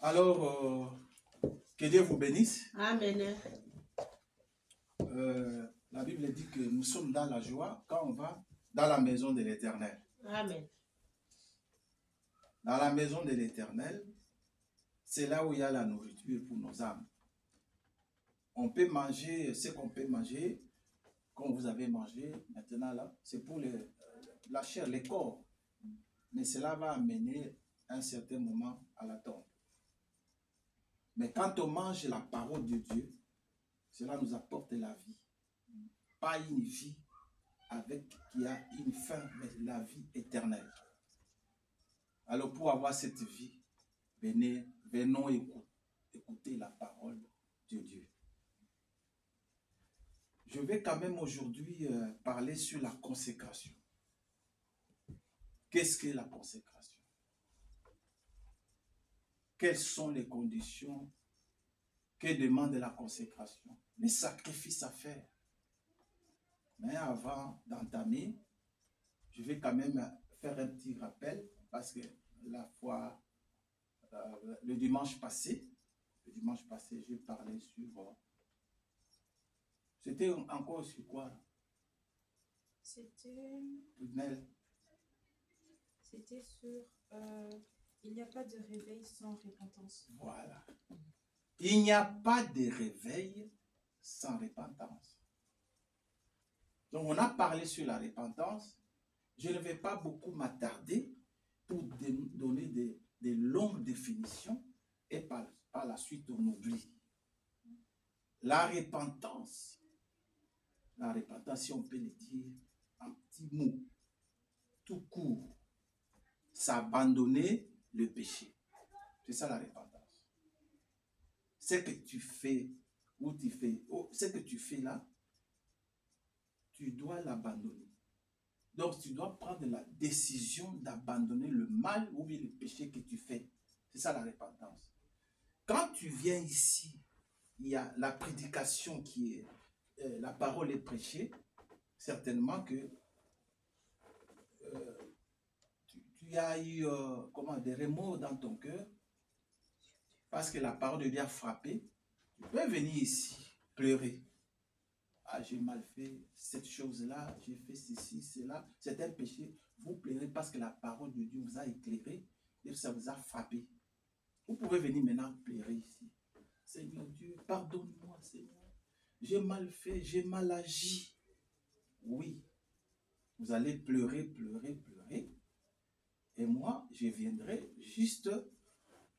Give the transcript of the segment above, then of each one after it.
Alors, que Dieu vous bénisse. Amen. La Bible dit que nous sommes dans la joie quand on va dans la maison de l'Éternel. Amen. Dans la maison de l'Éternel, c'est là où il y a la nourriture pour nos âmes. On peut manger ce qu'on peut manger, comme vous avez mangé maintenant là, c'est pour la chair, les corps. Mais cela va amener un certain moment à la tombe. Mais quand on mange la parole de Dieu, cela nous apporte la vie. Pas une vie qui a une fin, mais la vie éternelle. Alors pour avoir cette vie, venons écouter la parole de Dieu. Je vais quand même aujourd'hui parler sur la consécration. Qu'est-ce que la consécration? Quelles sont les conditions que demande la consécration? Les sacrifices à faire. Mais avant d'entamer, je vais quand même faire un petit rappel parce que le dimanche passé, j'ai parlé sur... C'était encore sur quoi? C'était sur il n'y a pas de réveil sans repentance. Voilà. Il n'y a pas de réveil sans repentance. Donc on a parlé sur la repentance. Je ne vais pas beaucoup m'attarder pour donner des longues définitions et par la suite on oublie. La repentance, si on peut le dire en petit mot, tout court, c'est abandonner le péché. C'est ça la repentance. Ce que tu fais, ce que tu fais là, tu dois l'abandonner. Donc tu dois prendre la décision d'abandonner le mal ou bien le péché que tu fais. C'est ça la repentance. Quand tu viens ici, il y a la prédication qui est, la parole est prêchée, certainement que tu as eu des remords dans ton cœur, parce que la parole de Dieu a frappé. Tu peux venir ici, pleurer. Ah, j'ai mal fait cette chose-là, j'ai fait ceci, cela, c'est un péché. Vous pleurez parce que la parole de Dieu vous a éclairé et ça vous a frappé. Vous pouvez venir maintenant pleurer ici. Seigneur Dieu, pardonne-moi, Seigneur. J'ai mal fait, j'ai mal agi. Oui, vous allez pleurer, pleurer, pleurer. Et moi, je viendrai juste,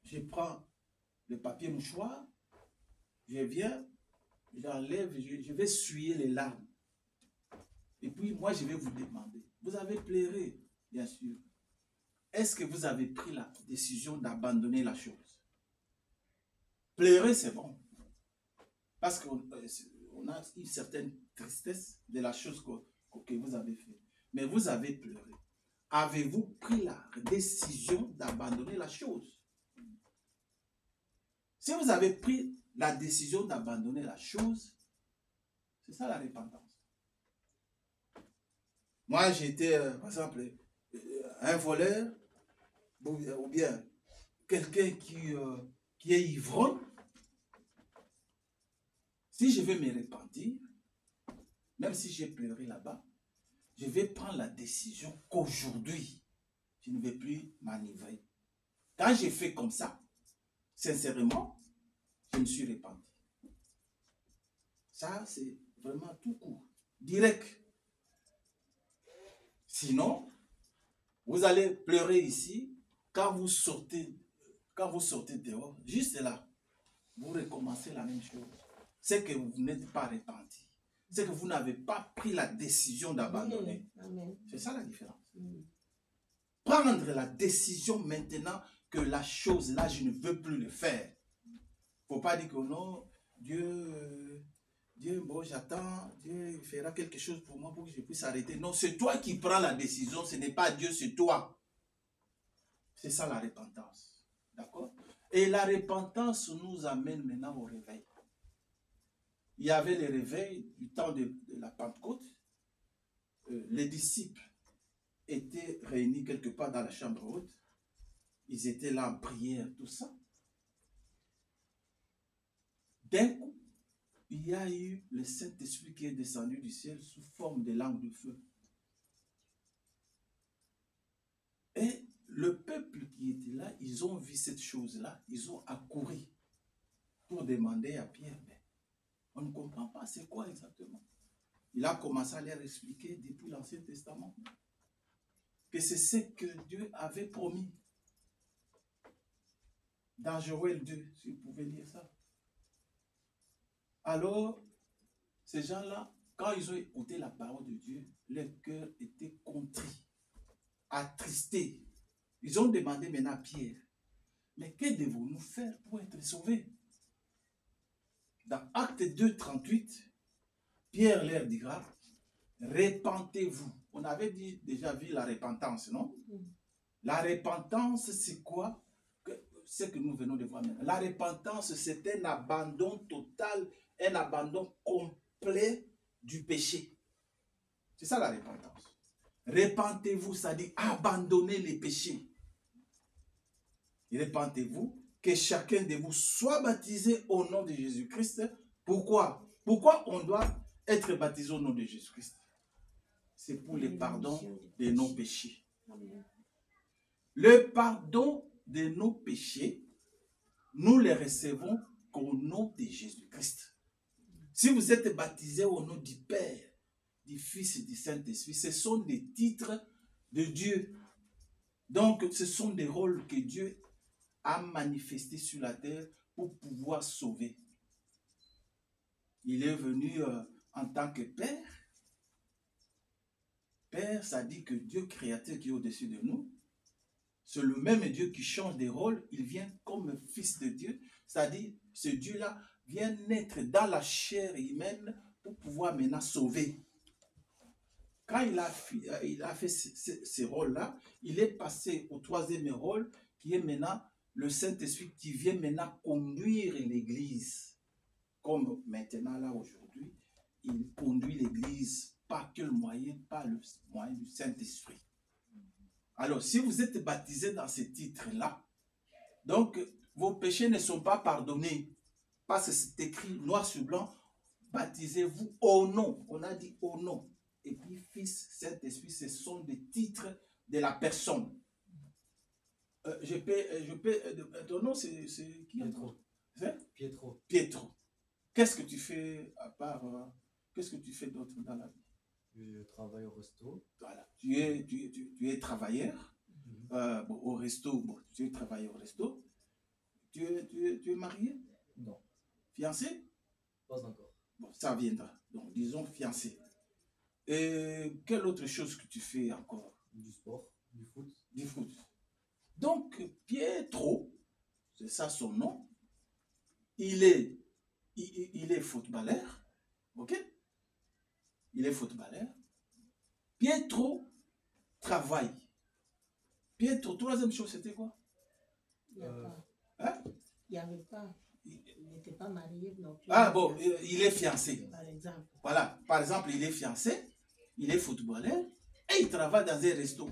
je prends le papier mouchoir, je viens, j'enlève, je vais essuyer les larmes. Et puis, moi, je vais vous demander, vous avez pleuré, bien sûr. Est-ce que vous avez pris la décision d'abandonner la chose? Pleurer, c'est bon. Parce qu'on a une certaine tristesse de la chose que vous avez fait. Mais vous avez pleuré. Avez-vous pris la décision d'abandonner la chose? Si vous avez pris la décision d'abandonner la chose, c'est ça la repentance. Moi, j'étais, par exemple, un voleur, ou bien quelqu'un qui est ivrogne. Si je vais me repentir, même si j'ai pleuré là-bas, je vais prendre la décision qu'aujourd'hui, je ne vais plus m'enivrer. Quand j'ai fait comme ça, sincèrement, je me suis repenti. Ça, c'est vraiment tout court, direct. Sinon, vous allez pleurer ici, quand vous sortez dehors, juste là, vous recommencez la même chose. C'est que vous n'êtes pas repenti. C'est que vous n'avez pas pris la décision d'abandonner. C'est ça la différence. Prendre la décision maintenant que la chose là, je ne veux plus le faire. Il ne faut pas dire que non, Dieu, bon, j'attends, Dieu fera quelque chose pour moi pour que je puisse arrêter. Non, c'est toi qui prends la décision, ce n'est pas Dieu, c'est toi. C'est ça la repentance. D'accord? Et la repentance nous amène maintenant au réveil. Il y avait le réveil du temps de la Pentecôte. Les disciples étaient réunis quelque part dans la chambre haute. Ils étaient là en prière, tout ça. D'un coup, il y a eu le Saint-Esprit qui est descendu du ciel sous forme de langue de feu. Et le peuple qui était là, ils ont vu cette chose-là, ils ont accouru pour demander à Pierre, mais on ne comprend pas c'est quoi exactement. Il a commencé à leur expliquer depuis l'Ancien Testament que c'est ce que Dieu avait promis. Dans Joël 2, si vous pouvez lire ça. Alors, ces gens-là, quand ils ont écouté la parole de Dieu, leur cœur était contrit, attristé. Ils ont demandé maintenant à Pierre, mais que devons-nous faire pour être sauvés? Dans Acte 2, 38, Pierre leur dira, repentez-vous. On avait déjà vu la repentance, non? La repentance, c'est quoi? C'est que nous venons de voir maintenant. La repentance, c'est un abandon total, un abandon complet du péché. C'est ça la repentance. Repentez-vous, ça dit abandonnez les péchés. Repentez-vous, que chacun de vous soit baptisé au nom de Jésus-Christ. Pourquoi? Pourquoi on doit être baptisé au nom de Jésus-Christ? C'est pour le pardon de nos péchés. Le pardon de nos péchés, nous les recevons qu'au nom de Jésus-Christ. Si vous êtes baptisé au nom du Père, du Fils et du Saint-Esprit, ce sont des titres de Dieu. Donc, ce sont des rôles que Dieu a manifestés sur la terre pour pouvoir sauver. Il est venu en tant que Père. Père, ça dit que Dieu créateur qui est au-dessus de nous, c'est le même Dieu qui change de rôle, il vient comme fils de Dieu, c'est-à-dire ce Dieu-là vient naître dans la chair humaine pour pouvoir maintenant sauver. Quand il a fait ce rôle-là, il est passé au troisième rôle qui est maintenant le Saint-Esprit qui vient maintenant conduire l'Église. Comme maintenant là aujourd'hui, il conduit l'Église par quel moyen? Par le moyen du Saint-Esprit. Alors, si vous êtes baptisé dans ce titre-là, donc vos péchés ne sont pas pardonnés. Parce que c'est écrit noir sur blanc, baptisez-vous au nom. On a dit au nom. Et puis, Fils, Saint-Esprit, ce sont des titres de la personne. Ton nom, c'est qui? Pietro. Pietro. Pietro. Qu'est-ce que tu fais à part... qu'est-ce que tu fais d'autre dans la vie? Je travaille au resto. Voilà. Tu es travailleur. Bon, au resto, bon, tu es travailleur au resto. Tu es marié? Non. Fiancé? Pas encore. Bon, ça viendra. Donc, disons fiancé. Et quelle autre chose que tu fais encore? Du sport, du foot. Du foot. Donc, Pietro, c'est ça son nom, il est footballeur. Ok? Il est footballeur. Pietro travaille. Pietro, troisième chose, c'était quoi? Il n'y a pas. Hein? Il n'y avait pas. Il n'était pas marié non plus. Ah bon, il est fiancé. Par exemple. Voilà, par exemple, il est fiancé, il est footballeur et il travaille dans un resto.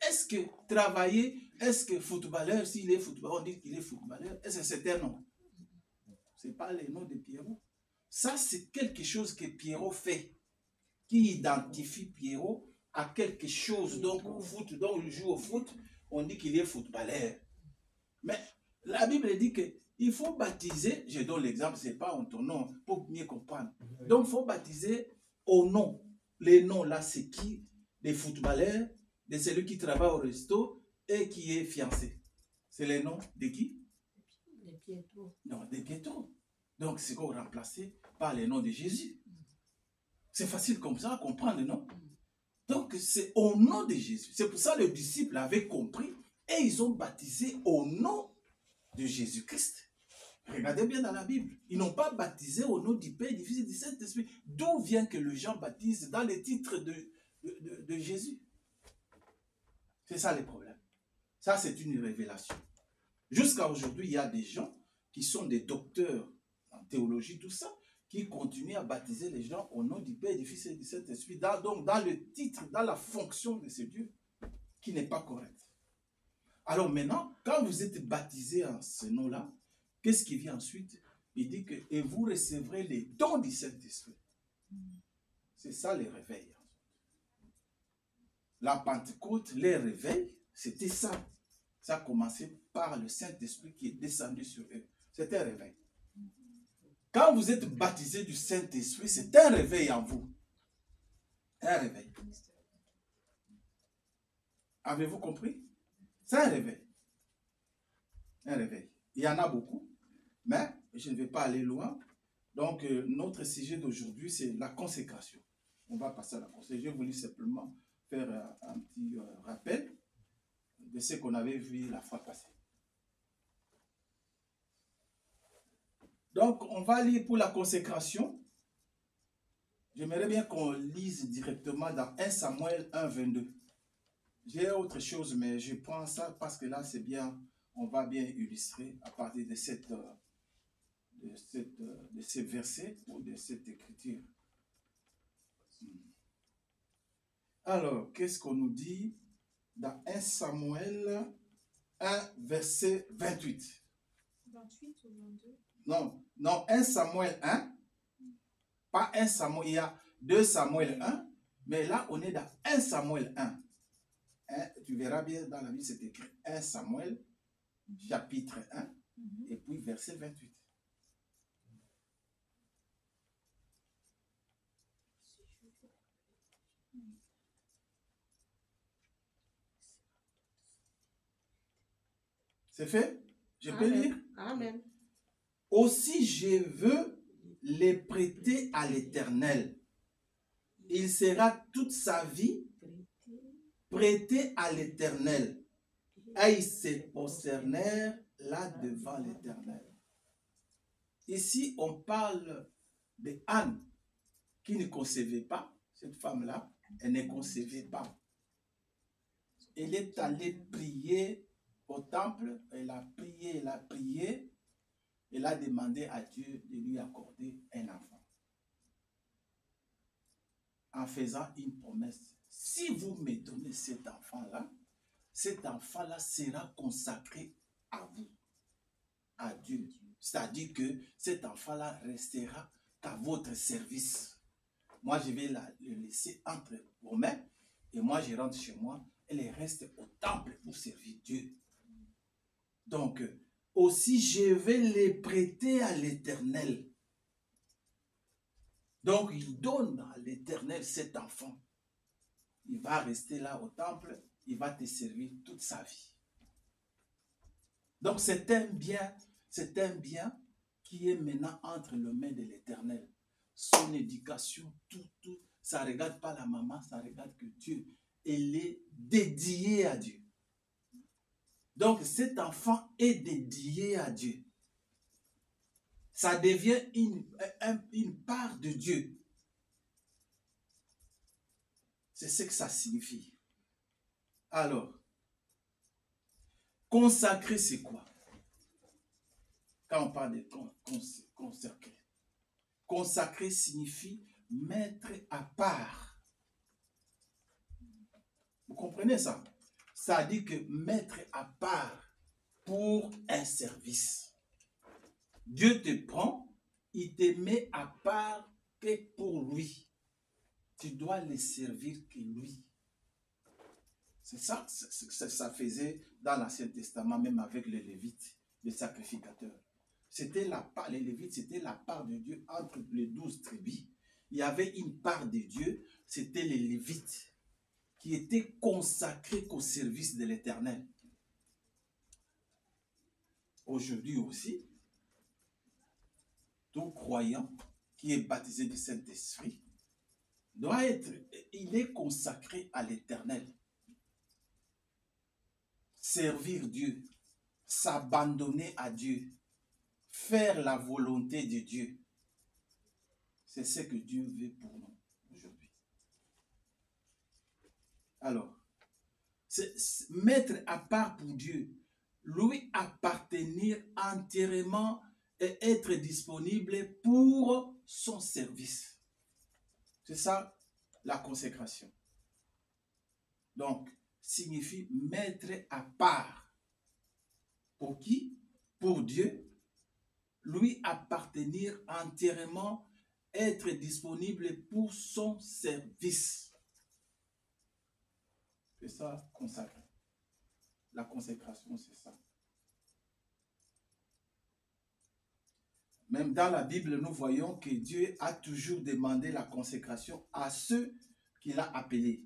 Est-ce que travailler, est-ce que footballeur, s'il est footballeur, on dit qu'il est footballeur, est-ce que c'est un nom? Ce n'est pas le nom de Pierrot. Ça, c'est quelque chose que Pierrot fait, qui identifie Pierrot à quelque chose. Donc, au foot, donc il joue au foot, on dit qu'il est footballeur. Mais la Bible dit qu'il faut baptiser, je donne l'exemple, ce n'est pas en ton nom, pour mieux comprendre. Donc, il faut baptiser au nom. Les noms là, c'est qui? Des footballeurs, de celui qui travaille au resto et qui est fiancé. C'est les noms de qui? De Pietro. Non, de Pietro. Donc, c'est qu'on remplacé par les noms de Jésus. C'est facile comme ça à comprendre, non? Donc, c'est au nom de Jésus. C'est pour ça que les disciples avaient compris et ils ont baptisé au nom de Jésus-Christ. Regardez bien dans la Bible. Ils n'ont pas baptisé au nom du Père, du Fils et du Saint-Esprit. D'où vient que les gens baptisent dans les titres de Jésus? C'est ça le problème. Ça, c'est une révélation. Jusqu'à aujourd'hui, il y a des gens qui sont des docteurs en théologie, tout ça, qui continuent à baptiser les gens au nom du Père, du Fils et du Saint-Esprit, donc dans le titre, dans la fonction de ce Dieu, qui n'est pas correct. Alors maintenant, quand vous êtes baptisé en ce nom-là, qu'est-ce qui vient ensuite? Il dit que et vous recevrez les dons du Saint-Esprit. C'est ça les réveils. La Pentecôte, les réveils, c'était ça. Ça a commencé par le Saint-Esprit qui est descendu sur eux. C'était un réveil. Quand vous êtes baptisé du Saint-Esprit, c'est un réveil en vous. Un réveil. Avez-vous compris? C'est un réveil. Un réveil. Il y en a beaucoup, mais je ne vais pas aller loin. Donc, notre sujet d'aujourd'hui, c'est la consécration. On va passer à la consécration. J'ai voulu simplement faire un petit rappel de ce qu'on avait vu la fois passée. Donc, on va lire pour la consécration. J'aimerais bien qu'on lise directement dans 1 Samuel 1, 22. J'ai autre chose, mais je prends ça parce que là, c'est bien, on va bien illustrer à partir de ces versets ou de cette écriture. Alors, qu'est-ce qu'on nous dit dans 1 Samuel 1, verset 28? 28 ou 22? Non, 1 Samuel 1, pas 1 Samuel, il y a 2 Samuel 1, mais là, on est dans 1 Samuel 1. Tu verras bien dans la Bible, c'est écrit 1 Samuel, chapitre 1, et puis verset 28. C'est fait? Je peux lire? Amen. Aussi je veux les prêter à l'Éternel. Il sera toute sa vie prêté à l'Éternel. Et ils se prosternèrent là devant l'Éternel. Ici, on parle de Anne qui ne concevait pas. Cette femme-là, elle ne concevait pas. Elle est allée prier au temple. Elle a prié, elle a prié. Elle a demandé à Dieu de lui accorder un enfant. En faisant une promesse. Si vous me donnez cet enfant-là sera consacré à vous, à Dieu. C'est-à-dire que cet enfant-là restera à votre service. Moi, je vais le laisser entre vos mains et moi, je rentre chez moi. Elle reste au temple pour servir Dieu. Donc, aussi, je vais les prêter à l'Éternel. Donc, il donne à l'Éternel cet enfant. Il va rester là au temple, il va te servir toute sa vie. Donc, c'est un bien qui est maintenant entre les mains de l'Éternel. Son éducation, tout, ça ne regarde pas la maman, ça regarde que Dieu. Elle est dédiée à Dieu. Donc, cet enfant est dédié à Dieu. Ça devient une part de Dieu. C'est ce que ça signifie. Alors, consacrer, c'est quoi? Quand on parle de consacrer. Consacrer signifie mettre à part. Vous comprenez ça? Ça dit que mettre à part pour un service. Dieu te prend, il te met à part que pour lui. Tu dois le servir que lui. C'est ça que ça faisait dans l'Ancien Testament, même avec les Lévites, les sacrificateurs. C'était la part, les Lévites, c'était la part de Dieu entre les 12 tribus. Il y avait une part de Dieu, c'était les Lévites, qui étaient consacrés qu'au service de l'Éternel. Aujourd'hui aussi, tout croyant qui est baptisé du Saint-Esprit il est consacré à l'Éternel. Servir Dieu, s'abandonner à Dieu, faire la volonté de Dieu. C'est ce que Dieu veut pour nous aujourd'hui. Alors, c'est mettre à part pour Dieu, lui appartenir entièrement et être disponible pour son service. C'est ça la consécration. Donc, signifie mettre à part. Pour qui? Pour Dieu. lui appartenir entièrement, être disponible pour son service. C'est ça, consacrer. La consécration, c'est ça. Même dans la Bible, nous voyons que Dieu a toujours demandé la consécration à ceux qu'il a appelés.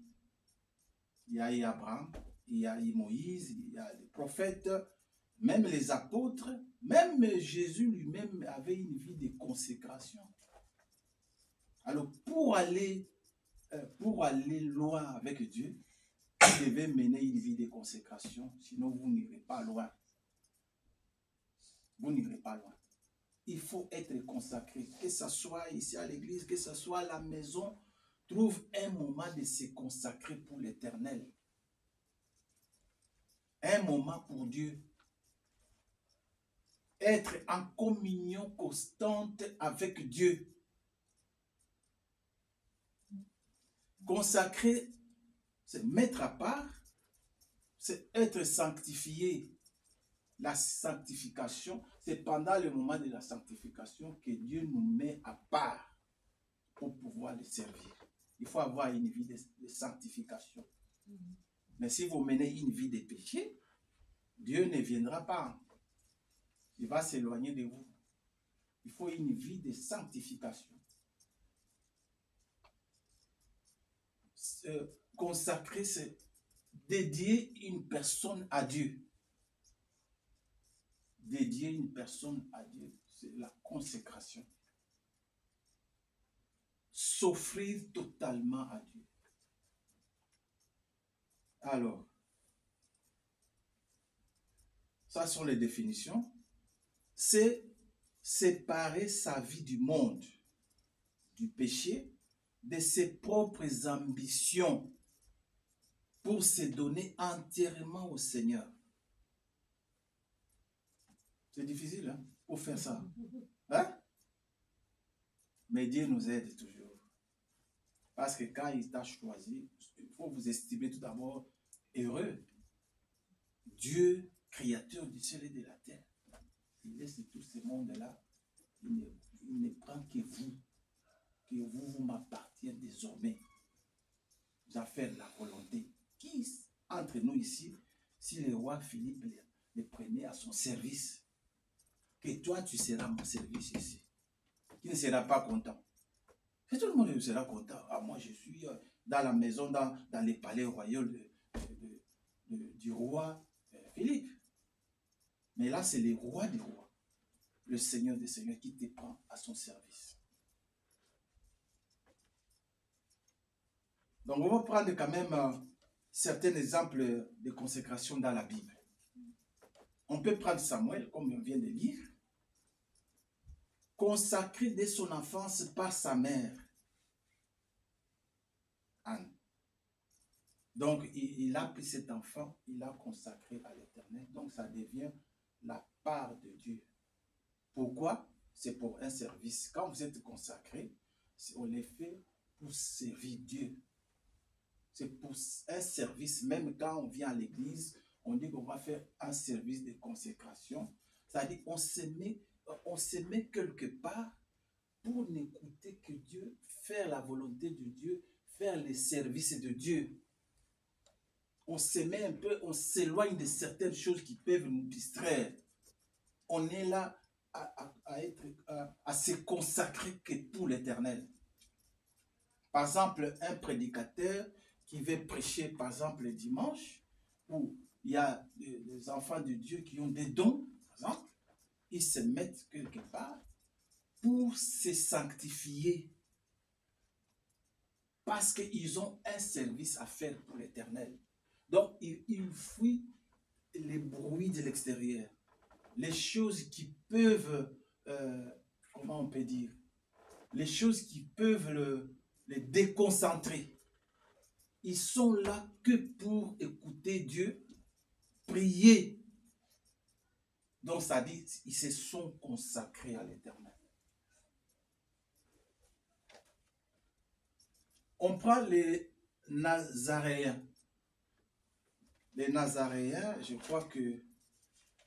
Il y a eu Abraham, il y a eu Moïse, il y a les prophètes, même les apôtres, même Jésus lui-même avait une vie de consécration. Alors, pour aller loin avec Dieu, vous devez mener une vie de consécration, sinon vous n'irez pas loin. Vous n'irez pas loin. Il faut être consacré, que ce soit ici à l'église, que ce soit à la maison, trouve un moment de se consacrer pour l'Éternel. Un moment pour Dieu. Être en communion constante avec Dieu. Consacrer, c'est mettre à part, c'est être sanctifié. La sanctification, c'est pendant le moment de la sanctification que Dieu nous met à part pour pouvoir le servir. Il faut avoir une vie de sanctification. Mais si vous menez une vie de péché, Dieu ne viendra pas. Il va s'éloigner de vous. Il faut une vie de sanctification. Consacrer, c'est dédier une personne à Dieu. Dédier une personne à Dieu, c'est la consécration. S'offrir totalement à Dieu. Alors, ça sont les définitions. C'est séparer sa vie du monde, du péché, de ses propres ambitions pour se donner entièrement au Seigneur. C'est difficile, hein, pour faire ça. Hein? Mais Dieu nous aide toujours. Parce que quand il t'a choisi, il faut vous estimer tout d'abord heureux. Dieu, créateur du ciel et de la terre, il laisse tout ce monde-là. Il ne prend que vous m'appartiez désormais. Vous allez faire la volonté. Qui, entre nous ici, si le roi Philippe le prenait à son service, que toi tu seras à mon service ici, qui ne sera pas content? Et tout le monde sera content. Ah, moi je suis dans la maison, dans les palais royaux du roi Philippe. Mais là c'est le roi des rois, le Seigneur des seigneurs qui te prend à son service. Donc on va prendre quand même certains exemples de consécration dans la Bible. On peut prendre Samuel, comme on vient de lire, consacré dès son enfance par sa mère, Anne. Donc, il a pris cet enfant, il l'a consacré à l'Éternel. Donc, ça devient la part de Dieu. Pourquoi? C'est pour un service. Quand vous êtes consacré, on les fait pour servir Dieu. C'est pour un service. Même quand on vient à l'église, on dit qu'on va faire un service de consécration. C'est-à-dire qu'on se met quelque part pour n'écouter que Dieu, faire la volonté de Dieu, faire le service de Dieu. On se met un peu, on s'éloigne de certaines choses qui peuvent nous distraire. On est là à se consacrer que pour l'Éternel. Par exemple, un prédicateur qui veut prêcher, par exemple, le dimanche, où il y a des enfants de Dieu qui ont des dons, par exemple, ils se mettent quelque part pour se sanctifier. Parce qu'ils ont un service à faire pour l'Éternel. Donc, ils fuient les bruits de l'extérieur. Les choses qui peuvent, comment on peut dire, les choses qui peuvent les déconcentrer. Ils sont là que pour écouter Dieu, prier. Donc, ça dit, ils se sont consacrés à l'Éternel. On prend les Nazaréens. Les Nazaréens, je crois que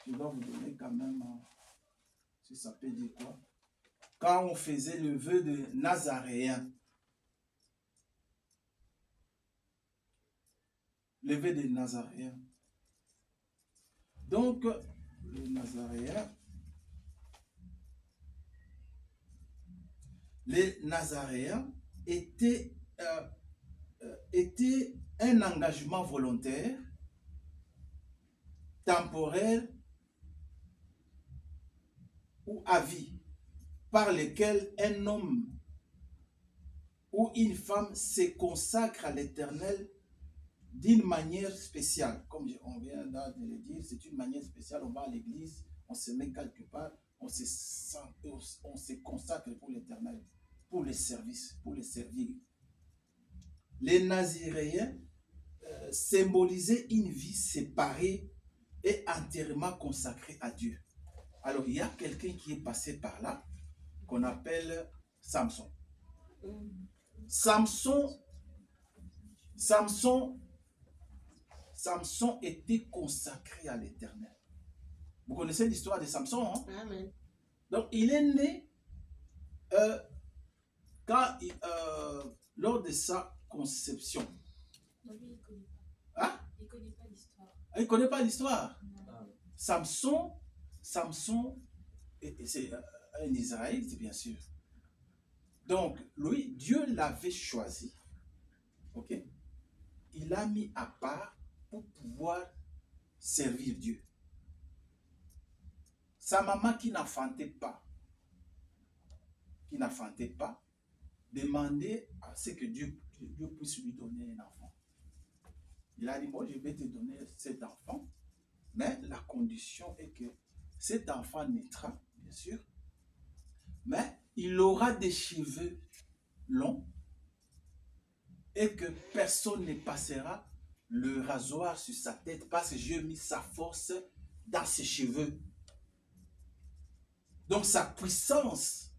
je dois vous donner quand même, ça peut dire quoi? Quand on faisait le vœu de Nazaréen. Le vœu de Nazaréen. Donc, le Nazaréen. Les Nazaréens étaient un engagement volontaire, temporaire ou à vie, par lequel un homme ou une femme se consacre à l'Éternel d'une manière spéciale. Comme on vient de le dire, c'est une manière spéciale. On va à l'église, on se met quelque part, on se consacre pour l'Éternel, pour les services, pour les servir. Les Naziréens symbolisaient une vie séparée et entièrement consacrée à Dieu. Alors, il y a quelqu'un qui est passé par là, qu'on appelle Samson. Samson était consacré à l'Éternel. Vous connaissez l'histoire de Samson, hein? Amen. Donc, il est né lors de sa conception. Non, lui, il ne connaît pas. Hein? Il ne connaît pas l'histoire. Il ne connaît pas l'histoire. Ah, Samson, c'est un Israélite, bien sûr. Donc, lui, Dieu l'avait choisi. Ok? Il l'a mis à part pour pouvoir servir Dieu. Sa maman qui n'enfantait pas, demandait à ce que Dieu puisse lui donner un enfant. Il a dit, moi, je vais te donner cet enfant, mais la condition est que cet enfant naîtra, bien sûr, mais il aura des cheveux longs et que personne ne passera le rasoir sur sa tête parce que Dieu a mis sa force dans ses cheveux. Donc sa puissance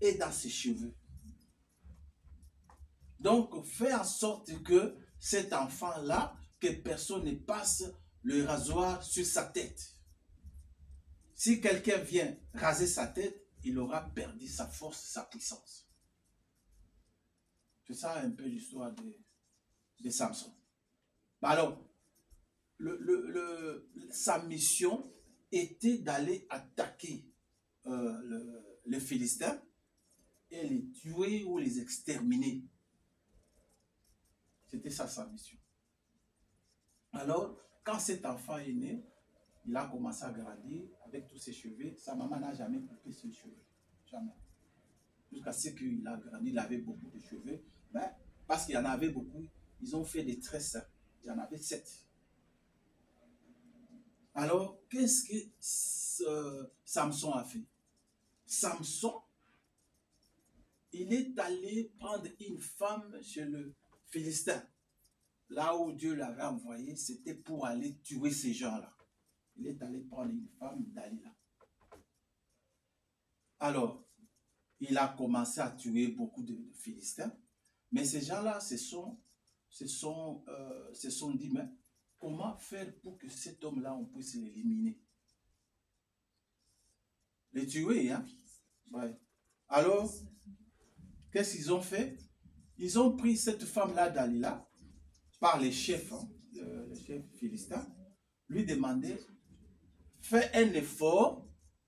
est dans ses cheveux. Donc fais en sorte que cet enfant-là, que personne ne passe le rasoir sur sa tête. Si quelqu'un vient raser sa tête, il aura perdu sa force, sa puissance. C'est ça un peu l'histoire de Samson. Alors, sa mission était d'aller attaquer les Philistins et les tuer ou les exterminer. C'était ça sa mission. Alors, quand cet enfant est né, il a commencé à grandir avec tous ses cheveux. Sa maman n'a jamais coupé ses cheveux. Jamais. Jusqu'à ce qu'il a grandi, il avait beaucoup de cheveux. Mais parce qu'il y en avait beaucoup, ils ont fait des tresses. Il y en avait 7. Alors, qu'est-ce que Samson a fait? Samson, il est allé prendre une femme chez le Philistin. Là où Dieu l'avait envoyé, c'était pour aller tuer ces gens-là. Il est allé prendre une femme d'Alila. Alors, il a commencé à tuer beaucoup de Philistins. Mais ces gens-là se sont dit, mais comment faire pour que cet homme-là, on puisse l'éliminer? Les tuer, hein? Ouais. Alors, qu'est-ce qu'ils ont fait? Ils ont pris cette femme-là d'Alila par les chefs, les chefs philistins, lui demandaient, fais un effort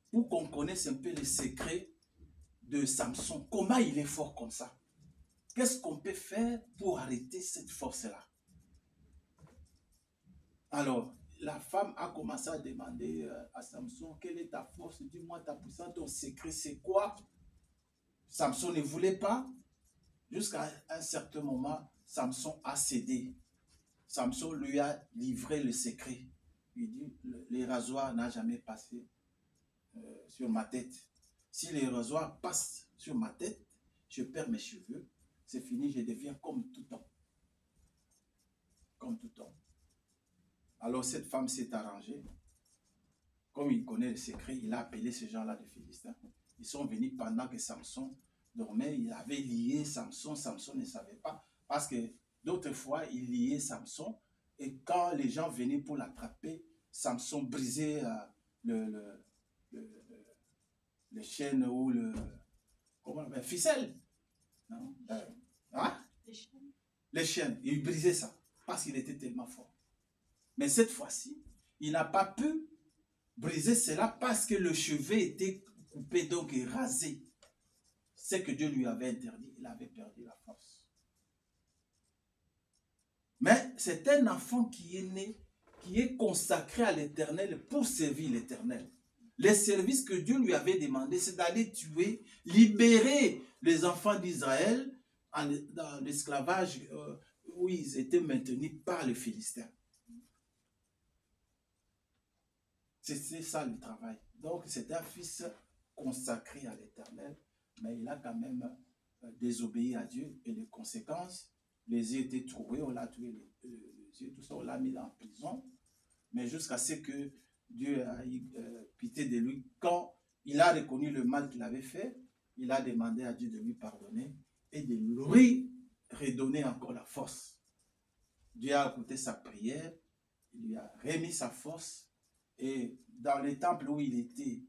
pour qu'on connaisse un peu les secrets de Samson. Comment il est fort comme ça? Qu'est-ce qu'on peut faire pour arrêter cette force-là? Alors, la femme a commencé à demander à Samson, quelle est ta force? Dis-moi ta puissance, ton secret, c'est quoi? Samson ne voulait pas. Jusqu'à un certain moment, Samson a cédé. Samson lui a livré le secret. Il dit, les rasoirs n'ont jamais passé sur ma tête. Si les rasoirs passent sur ma tête, je perds mes cheveux. C'est fini, je deviens comme tout homme. Comme tout homme. Alors cette femme s'est arrangée. Comme il connaît le secret, il a appelé ces gens-là de Philistins. Ils sont venus pendant que Samson dormait. Il avait lié Samson. Samson ne savait pas. Parce que d'autres fois, il liait Samson. Et quand les gens venaient pour l'attraper, Samson brisait chaînes ou le... Comment on appelle? Ficelle. Non? Hein? Les chaînes. Les chaînes. Il brisait ça parce qu'il était tellement fort. Mais cette fois-ci, il n'a pas pu briser cela parce que le chevet était coupé, donc et rasé. Ce que Dieu lui avait interdit, il avait perdu la force. Mais c'est un enfant qui est né, qui est consacré à l'Éternel pour servir l'Éternel. Les services que Dieu lui avait demandé, c'est d'aller tuer, libérer les enfants d'Israël dans l'esclavage où ils étaient maintenus par les Philistins. C'est ça le travail. Donc c'est un fils consacré à l'Éternel, mais il a quand même désobéi à Dieu et les conséquences, les yeux étaient troués, on l'a tué les yeux, tout ça, on l'a mis en prison, mais jusqu'à ce que Dieu a eu pitié de lui. Quand il a reconnu le mal qu'il avait fait, il a demandé à Dieu de lui pardonner et de lui redonner encore la force. Dieu a écouté sa prière, il lui a remis sa force. Et dans les temples où il était,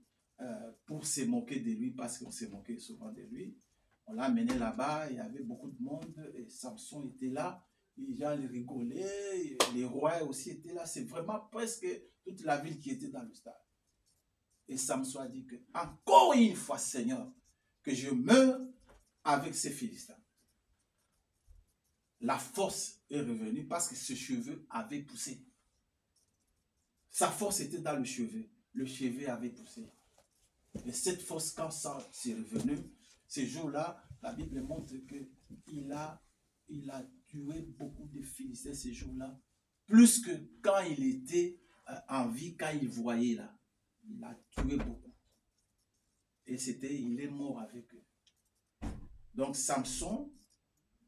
pour se moquer de lui, parce qu'on se moquait souvent de lui, on l'a amené là-bas, il y avait beaucoup de monde, et Samson était là, les gens rigolaient, les rois aussi étaient là, c'est vraiment presque toute la ville qui était dans le stade. Et Samson a dit que, encore une fois, Seigneur, que je meure avec ces Philistins. La force est revenue parce que ce cheveu avait poussé. Sa force était dans le cheveu avait poussé. Et cette force, quand ça s'est revenu, ces jours-là, la Bible montre qu'il a tué beaucoup de Philistins ces jours-là, plus que quand il était en vie, quand il voyait là. Il a tué beaucoup. Et il est mort avec eux. Donc Samson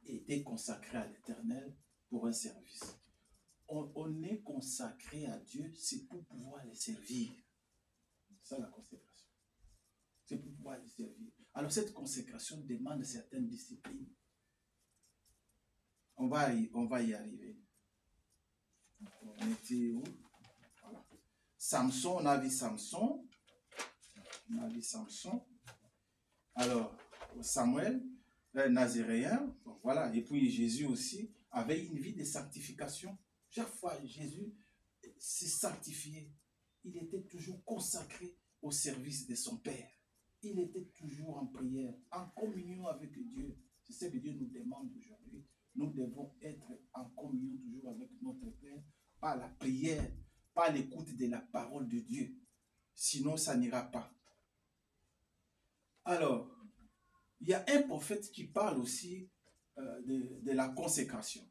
était consacré à l'Éternel pour un service. On est consacré à Dieu, c'est pour pouvoir les servir. C'est ça la consécration. C'est pour pouvoir les servir. Alors cette consécration demande certaines disciplines. On va y arriver. On était où? Voilà. Samson, on a vu Samson. On a vu Samson. Alors, Samuel, le Nazaréen, bon, voilà. Et puis Jésus aussi avait une vie de sanctification. Chaque fois, Jésus s'est sanctifié. Il était toujours consacré au service de son Père. Il était toujours en prière, en communion avec Dieu. C'est ce que Dieu nous demande aujourd'hui. Nous devons être en communion toujours avec notre Père, par la prière, par l'écoute de la parole de Dieu. Sinon, ça n'ira pas. Alors, il y a un prophète qui parle aussi de la consécration.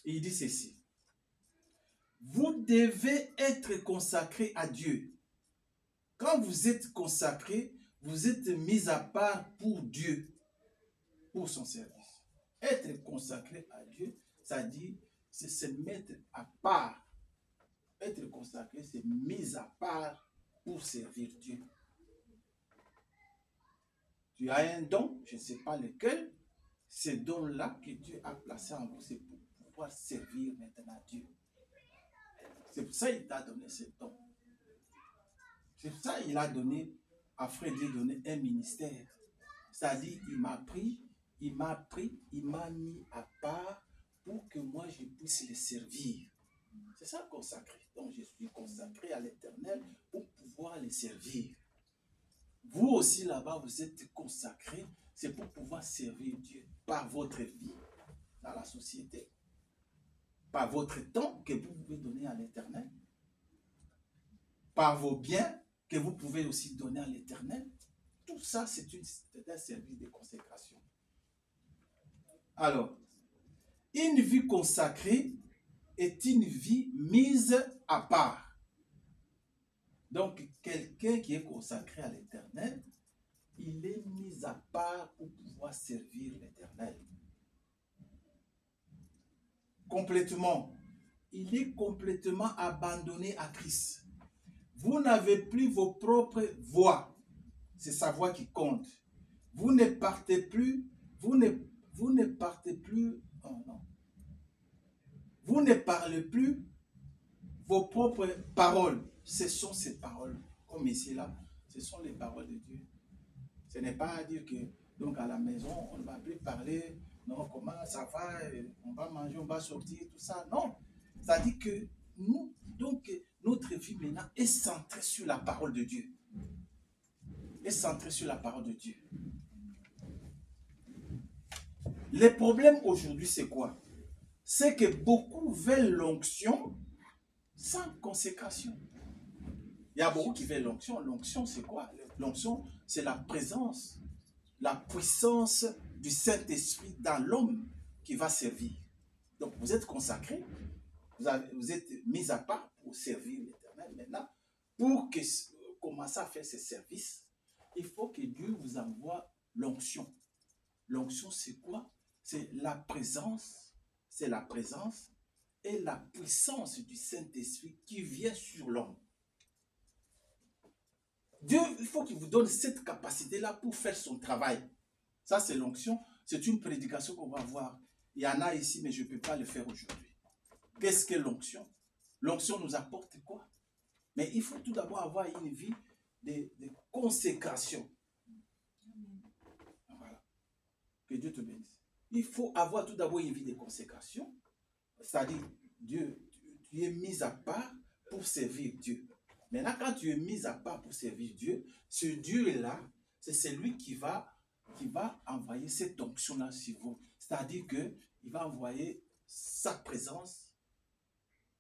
Et il dit ceci: vous devez être consacré à Dieu. Quand vous êtes consacré, vous êtes mis à part pour Dieu, pour son service. Être consacré à Dieu, ça dit, c'est se mettre à part. Être consacré, c'est mis à part pour servir Dieu. Tu as un don, je ne sais pas lequel, ce don-là que Dieu a placé en vous, c'est pour pouvoir servir maintenant Dieu. C'est pour ça qu'il t'a donné ce don. C'est pour ça qu'il a donné, à Frère Dieu donné un ministère. C'est-à-dire, il m'a mis à part pour que moi je puisse les servir. C'est ça consacré. Donc je suis consacré à l'Éternel pour pouvoir les servir. Vous aussi là-bas, vous êtes consacrés, c'est pour pouvoir servir Dieu par votre vie dans la société, par votre temps que vous pouvez donner à l'Éternel, par vos biens que vous pouvez aussi donner à l'Éternel. Tout ça, c'est un service de consécration. Alors, une vie consacrée est une vie mise à part. Donc, quelqu'un qui est consacré à l'Éternel, il est mis à part pour pouvoir servir l'Éternel. Complètement. Il est complètement abandonné à Christ. Vous n'avez plus vos propres voix. C'est sa voix qui compte. Vous ne partez plus, vous ne partez plus, oh non. Vous ne parlez plus vos propres paroles. Ce sont ces paroles, comme ici là, Ce sont les paroles de Dieu. Ce n'est pas à dire que, donc à la maison, on ne va plus parler, non, comment ça va, on va manger, on va sortir, tout ça. Non. Ça dit que nous, donc, notre vie maintenant est centrée sur la parole de Dieu. Est centrée sur la parole de Dieu. Les problèmes aujourd'hui, c'est quoi? C'est que beaucoup veulent l'onction sans consécration. Il y a beaucoup qui veulent l'onction. L'onction, c'est quoi? L'onction, c'est la présence, la puissance du Saint-Esprit dans l'homme qui va servir. Donc, vous êtes consacré, vous êtes mis à part pour servir l'Éternel. Maintenant, pour commencer à faire ce service, il faut que Dieu vous envoie l'onction. L'onction, c'est quoi? C'est la présence et la puissance du Saint-Esprit qui vient sur l'homme. Dieu, il faut qu'il vous donne cette capacité-là pour faire son travail. Ça, c'est l'onction. C'est une prédication qu'on va voir. Il y en a ici, mais je ne peux pas le faire aujourd'hui. Qu'est-ce que l'onction? L'onction nous apporte quoi? Mais il faut tout d'abord avoir une vie de consécration. Voilà. Que Dieu te bénisse. Il faut avoir tout d'abord une vie de consécration. C'est-à-dire, Dieu, tu es mis à part pour servir Dieu. Maintenant, quand tu es mis à part pour servir Dieu, ce Dieu-là, c'est celui qui va envoyer cette onction-là sur vous. C'est-à-dire qu'il va envoyer sa présence,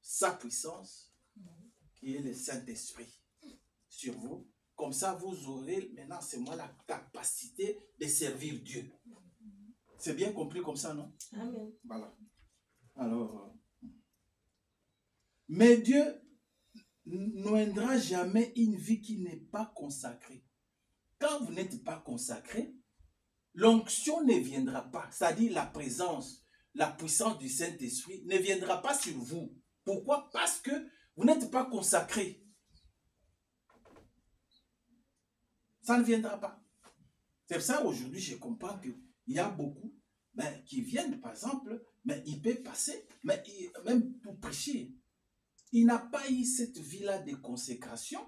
sa puissance, qui est le Saint-Esprit, sur vous. Comme ça, vous aurez maintenant seulement la capacité de servir Dieu. C'est bien compris comme ça, non? Amen. Voilà. Alors, mais Dieu n'aidera jamais une vie qui n'est pas consacrée. Quand vous n'êtes pas consacré, l'onction ne viendra pas. C'est-à-dire la présence, la puissance du Saint-Esprit ne viendra pas sur vous. Pourquoi? Parce que vous n'êtes pas consacré. Ça ne viendra pas. C'est pour ça aujourd'hui je comprends qu'il y a beaucoup qui viennent, par exemple, mais il peut passer, mais même pour prêcher. Il n'a pas eu cette vie-là de consécration.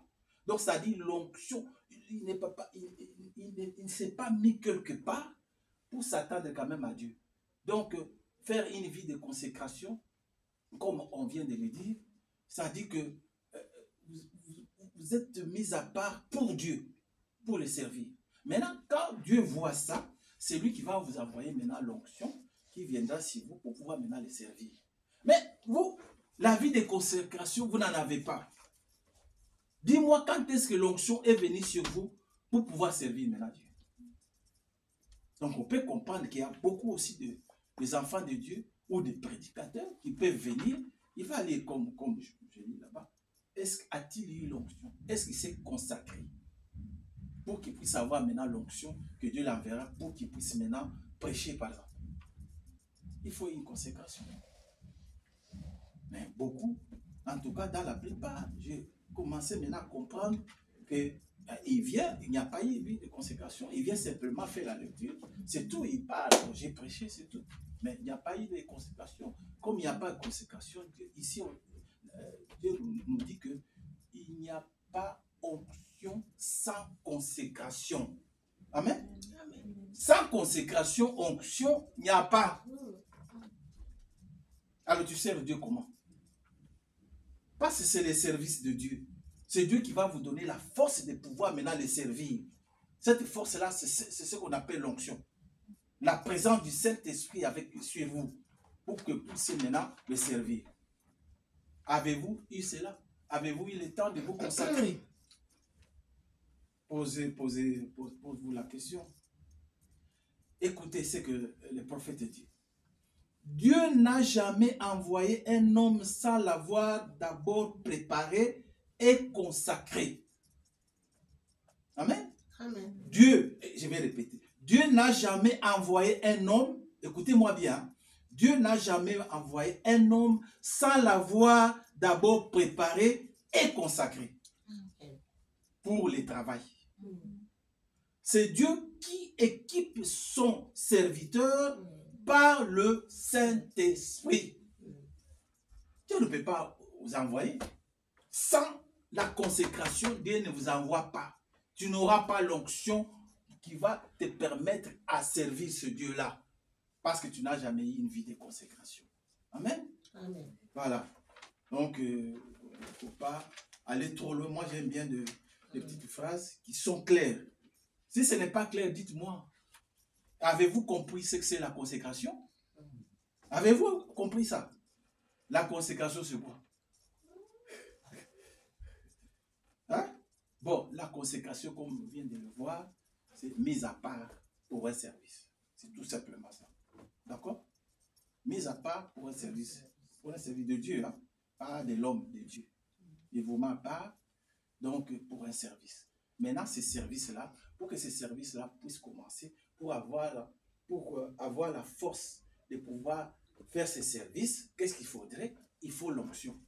Donc, ça dit l'onction, il ne s'est pas mis quelque part pour s'attendre quand même à Dieu. Donc, faire une vie de consécration, comme on vient de le dire, ça dit que vous êtes mis à part pour Dieu, pour le servir. Maintenant, quand Dieu voit ça, c'est lui qui va vous envoyer maintenant l'onction qui viendra sur vous pour pouvoir maintenant le servir. Mais vous, la vie de consécration, vous n'en avez pas. Dis-moi quand est-ce que l'onction est venue sur vous pour pouvoir servir maintenant Dieu. Donc on peut comprendre qu'il y a beaucoup aussi des enfants de Dieu ou des prédicateurs qui peuvent venir. Il va aller comme je lis là-bas. A-t-il eu l'onction? Est-ce qu'il s'est consacré pour qu'il puisse avoir maintenant l'onction que Dieu l'enverra pour qu'il puisse maintenant prêcher par exemple? Il faut une consécration. Mais beaucoup, en tout cas dans la plupart, j'ai commencé maintenant à comprendre qu'il vient, il n'y a pas eu de consécration, il vient simplement faire la lecture, c'est tout, il parle, j'ai prêché, c'est tout. Mais il n'y a pas eu de consécration. Comme il n'y a pas de consécration, ici, Dieu nous dit qu'il n'y a pas onction sans consécration. Amen. Amen. Sans consécration, onction, il n'y a pas. Alors tu sers Dieu comment? Parce que c'est le service de Dieu. C'est Dieu qui va vous donner la force de pouvoir maintenant le servir. Cette force-là, c'est ce qu'on appelle l'onction. La présence du Saint-Esprit sur vous pour que vous puissiez maintenant le servir. Avez-vous eu cela? Avez-vous eu le temps de vous consacrer? Posez-vous la question. Écoutez ce que le prophète dit. Dieu n'a jamais envoyé un homme sans l'avoir d'abord préparé et consacré. Amen. Amen. Dieu, je vais répéter, Dieu n'a jamais envoyé un homme, écoutez-moi bien, Dieu n'a jamais envoyé un homme sans l'avoir d'abord préparé et consacré pour le travail. C'est Dieu qui équipe son serviteur par le Saint-Esprit. Dieu ne peut pas vous envoyer. Sans la consécration, Dieu ne vous envoie pas. tu n'auras pas l'onction qui va te permettre à servir ce Dieu-là. Parce que tu n'as jamais eu une vie de consécration. Amen. Amen. Voilà. Donc, il ne faut pas aller trop loin. Moi, j'aime bien des petites phrases qui sont claires. Si ce n'est pas clair, dites-moi. Avez-vous compris ce que c'est la consécration? Avez-vous compris ça? La consécration, c'est quoi? Hein? Bon, la consécration, comme on vient de le voir, c'est mise à part pour un service. C'est tout simplement ça. D'accord? Mise à part pour un service de Dieu, hein? Pas de l'homme, de Dieu. Il vous met à part, donc, pour un service. Maintenant, ces services-là, pour que ces services-là puissent commencer, pour avoir la force de pouvoir faire ces services, qu'est-ce qu'il faudrait? Il faut l'onction.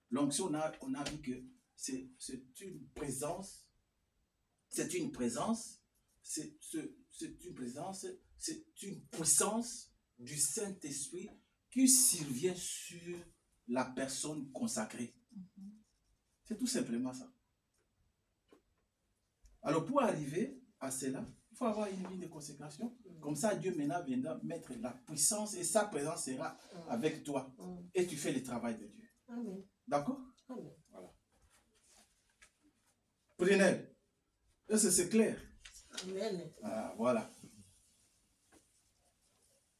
L'onction, on a vu que c'est une présence, c'est une puissance du Saint-Esprit qui survient sur la personne consacrée. C'est tout simplement ça. Alors, pour arriver à cela, il faut avoir une vie de consécration. Comme ça, Dieu maintenant viendra mettre la puissance et sa présence sera avec toi. Et tu fais le travail de Dieu. Amen. D'accord? Amen. Voilà. Prenez. Est-ce que c'est clair? Amen. Ah, voilà.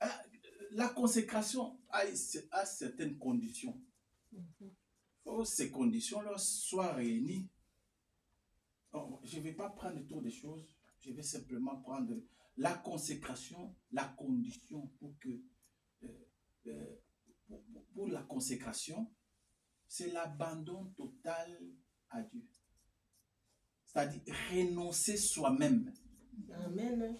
Ah, la consécration a certaines conditions. Il faut que ces conditions-là soient réunies. Oh, je ne vais pas prendre tout des choses. Je vais simplement prendre la consécration, la condition pour que pour la consécration, c'est l'abandon total à Dieu. C'est-à-dire renoncer soi-même. Amen.